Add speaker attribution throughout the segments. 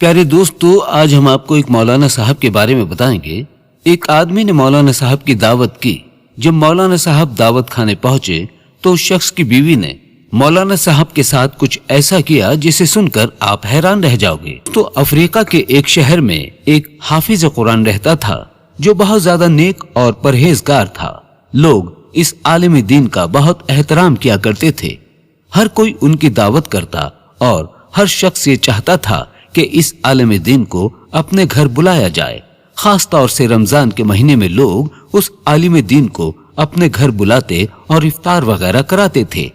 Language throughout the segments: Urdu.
Speaker 1: پیارے دوستو، آج ہم آپ کو ایک مولانا صاحب کے بارے میں بتائیں گے۔ ایک آدمی نے مولانا صاحب کی دعوت کی۔ جب مولانا صاحب دعوت کھانے پہنچے تو اس شخص کی بیوی نے مولانا صاحب کے ساتھ کچھ ایسا کیا جسے سن کر آپ حیران رہ جاؤ گے۔ تو افریقہ کے ایک شہر میں ایک حافظ قرآن رہتا تھا جو بہت زیادہ نیک اور پرہیزگار تھا۔ لوگ اس عالم دین کا بہت احترام کیا کرتے تھے۔ ہر کوئی ان کی دعوت کرتا اور ہر شخص یہ چاہتا تھا کہ اس عالم دین کو اپنے گھر بلایا جائے۔ خاص طور سے رمضان کے مہینے میں لوگ اس عالم دین کو اپنے گھر بلاتے اور افطار وغیرہ کراتے تھے۔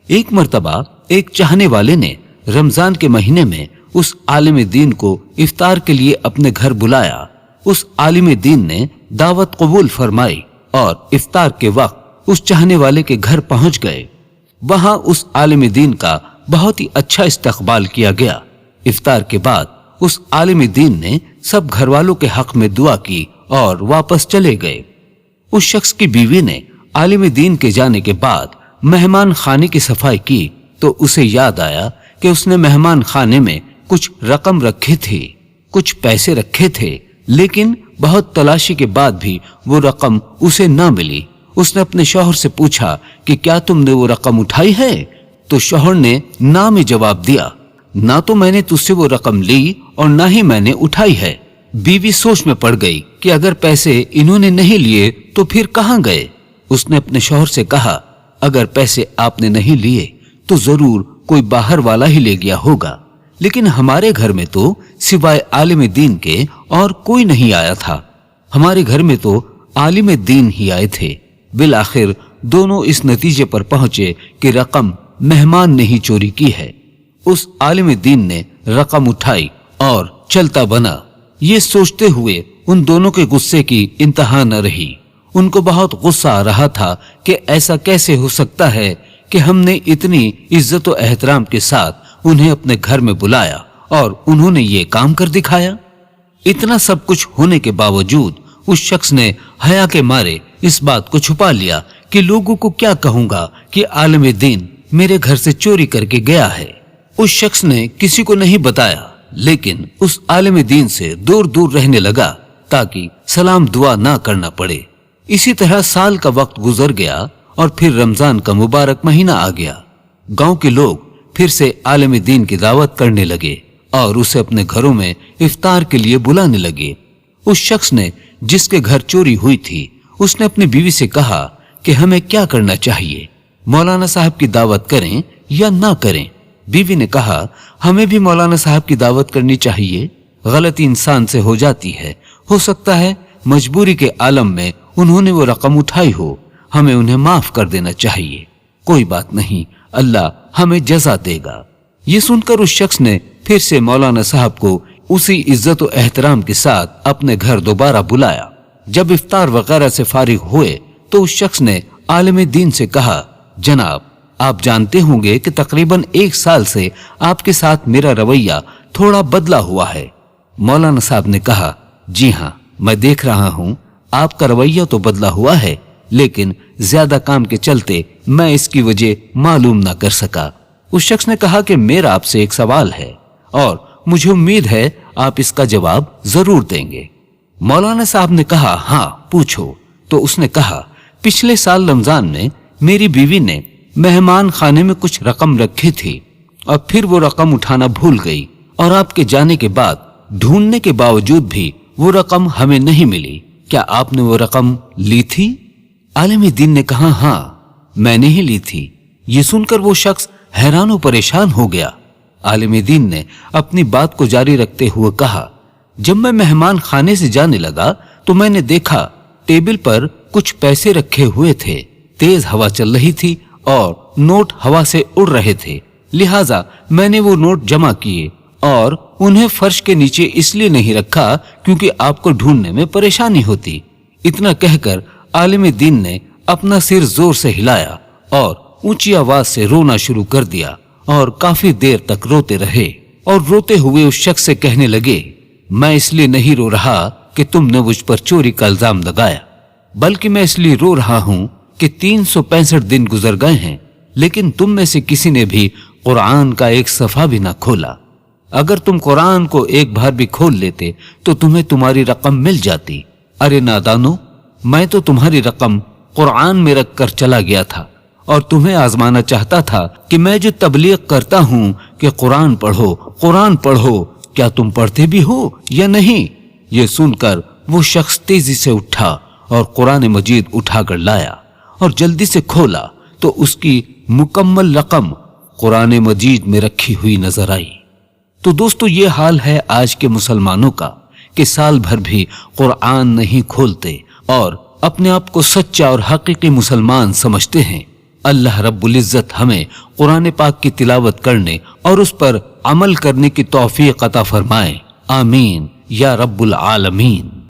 Speaker 1: ایک مرتبہ ایک چاہنے والے نے رمضان کے مہینے میں اس عالم دین کو افطار کے لیے اپنے گھر بلایا۔ اس عالم دین نے دعوت قبول فرمائی اور افطار کے وقت اس چاہنے والے کے گھر پہنچ گئے۔ وہاں اس عالم دین کا بہت ہی اچھا استقبال کیا گیا۔ افطار کے بعد اس عالم دین نے سب گھر والوں کے حق میں دعا کی اور واپس چلے گئے۔ اس شخص کی بیوی نے عالم دین کے جانے کے بعد مہمان خانے کی صفائی کی تو اسے یاد آیا کہ اس نے مہمان خانے میں کچھ رقم رکھی تھی، کچھ پیسے رکھے تھے، لیکن بہت تلاشی کے بعد بھی وہ رقم اسے نہ ملی۔ اس نے اپنے شوہر سے پوچھا کہ کیا تم نے وہ رقم اٹھائی ہے؟ تو شوہر نے نہ میں جواب دیا۔ نہ تو میں نے تجھ سے وہ رقم لی اور نہ ہی میں نے اٹھائی ہے۔ بیوی سوچ میں پڑ گئی کہ اگر پیسے انہوں نے نہیں لیے تو پھر کہاں گئے؟ اس نے اپنے شوہر سے کہا، اگر پیسے آپ نے نہیں لیے تو ضرور کوئی باہر والا ہی لے گیا ہوگا، لیکن ہمارے گھر میں تو سوائے عالم دین کے اور کوئی نہیں آیا تھا۔ ہمارے گھر میں تو عالم دین ہی آئے تھے۔ بالآخر دونوں اس نتیجے پر پہنچے کہ رقم مہمان نے ہی چوری کی ہے۔ اس عالم دین نے رقم اٹھائی اور چلتا بنا۔ یہ سوچتے ہوئے ان دونوں کے غصے کی انتہا نہ رہی۔ ان کو بہت غصہ آ رہا تھا کہ ایسا کیسے ہو سکتا ہے کہ ہم نے اتنی عزت و احترام کے ساتھ انہیں اپنے گھر میں بلایا اور انہوں نے یہ کام کر دکھایا۔ اتنا سب کچھ ہونے کے باوجود اس شخص نے حیا کے مارے اس بات کو چھپا لیا کہ لوگوں کو کیا کہوں گا کہ عالم دین میرے گھر سے چوری کر کے گیا ہے۔ اس شخص نے کسی کو نہیں بتایا، لیکن اس عالم دین سے دور دور رہنے لگا تاکہ سلام دعا نہ کرنا پڑے۔ اسی طرح سال کا وقت گزر گیا اور پھر رمضان کا مبارک مہینہ آ گیا۔ گاؤں کے لوگ پھر سے عالم دین کی دعوت کرنے لگے اور اسے اپنے گھروں میں افطار کے لیے بلانے لگے۔ اس شخص نے جس کے گھر چوری ہوئی تھی اس نے اپنی بیوی سے کہا کہ ہمیں کیا کرنا چاہیے، مولانا صاحب کی دعوت کریں یا نہ کریں؟ بیوی نے کہا، ہمیں بھی مولانا صاحب کی دعوت کرنی چاہیے۔ غلطی انسان سے ہو جاتی ہے، ہو سکتا ہے مجبوری کے عالم میں انہوں نے وہ رقم اٹھائی ہو، ہمیں انہیں معاف کر دینا چاہیے۔ کوئی بات نہیں، اللہ ہمیں جزا دے گا۔ یہ سن کر اس شخص نے پھر سے مولانا صاحب کو اسی عزت و احترام کے ساتھ اپنے گھر دوبارہ بلایا۔ جب افطار وغیرہ سے فارغ ہوئے تو اس شخص نے عالم دین سے کہا، جناب آپ جانتے ہوں گے کہ تقریباً 1 سال سے آپ کے ساتھ میرا رویہ تھوڑا بدلا ہوا ہے۔ مولانا صاحب نے کہا، جی ہاں میں دیکھ رہا ہوں، آپ کا رویہ تو بدلا ہوا ہے، لیکن زیادہ کام کے چلتے میں اس کی وجہ معلوم نہ کر سکا۔ اس شخص نے کہا کہ میرا آپ سے ایک سوال ہے اور مجھے امید ہے آپ اس کا جواب ضرور دیں گے۔ مولانا صاحب نے کہا، ہاں پوچھو۔ تو اس نے کہا، پچھلے سال رمضان میں میری بیوی نے مہمان خانے میں کچھ رقم رکھی تھی اور پھر وہ رقم اٹھانا بھول گئی اور آپ کے جانے کے بعد ڈھونڈنے کے باوجود بھی وہ رقم ہمیں نہیں ملی۔ کیا آپ نے وہ رقم لی تھی؟ عالم دین نے کہا، ہاں میں نے ہی لی تھی۔ یہ سن کر وہ شخص حیران و پریشان ہو گیا۔ عالم دین نے اپنی بات کو جاری رکھتے ہوئے کہا، جب میں مہمان خانے سے جانے لگا تو میں نے دیکھا ٹیبل پر کچھ پیسے رکھے ہوئے تھے۔ تیز ہوا چل رہی تھی اور نوٹ ہوا سے اڑ رہے تھے، لہٰذا میں نے وہ نوٹ جمع کیے اور انہیں فرش کے نیچے اس لیے نہیں رکھا کیونکہ آپ کو ڈھونڈنے میں پریشانی ہوتی۔ اتنا کہہ کر عالم دین نے اپنا سر زور سے ہلایا اور اونچی آواز سے رونا شروع کر دیا اور کافی دیر تک روتے رہے اور روتے ہوئے اس شخص سے کہنے لگے، میں اس لیے نہیں رو رہا کہ تم نے مجھ پر چوری کا الزام لگایا، بلکہ میں اس لیے رو رہا ہوں کہ 365 دن گزر گئے ہیں لیکن تم میں سے کسی نے بھی قرآن کا ایک صفحہ بھی نہ کھولا۔ اگر تم قرآن کو ایک بار بھی کھول لیتے تو تمہیں تمہاری رقم مل جاتی۔ ارے نادانو، میں تو تمہاری رقم قرآن میں رکھ کر چلا گیا تھا اور تمہیں آزمانا چاہتا تھا کہ میں جو تبلیغ کرتا ہوں کہ قرآن پڑھو قرآن پڑھو، کیا تم پڑھتے بھی ہو یا نہیں؟ یہ سن کر وہ شخص تیزی سے اٹھا اور قرآن مجید اٹھا کر لایا اور جلدی سے کھولا تو اس کی مکمل رقم قرآن مجید میں رکھی ہوئی نظر آئی۔ تو دوستو، یہ حال ہے آج کے مسلمانوں کا کہ سال بھر بھی قرآن نہیں کھولتے اور اپنے آپ کو سچا اور حقیقی مسلمان سمجھتے ہیں۔ اللہ رب العزت ہمیں قرآن پاک کی تلاوت کرنے اور اس پر عمل کرنے کی توفیق عطا فرمائے، آمین یا رب العالمین۔